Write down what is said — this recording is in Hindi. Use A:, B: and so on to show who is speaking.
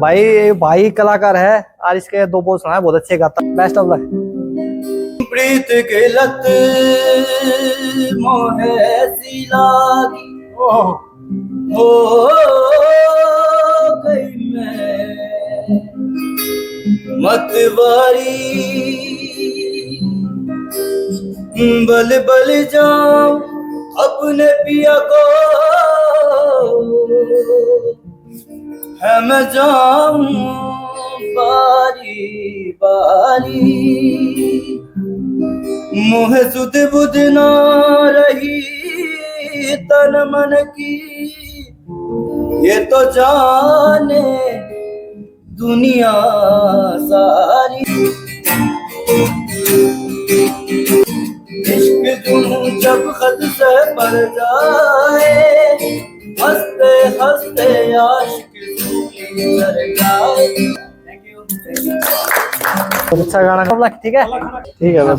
A: भाई भाई कलाकार है और इसके दो बोल सुना है, बहुत अच्छे गाता। Best of luck.
B: प्रीत के लत मोहे सी लागी हो गई मैं मतवारी बल बल जाऊं अपने पिया को है मैं जाऊं बारी बारी मोह सुध बुध ना रही तन मन की ये तो जाने दुनिया सारी इश्क तुम जब खत से पड़ जाए हंसते हंसते आशिक कर जाए।
A: बहुत अच्छा गाना। ठीक है ठीक है बस।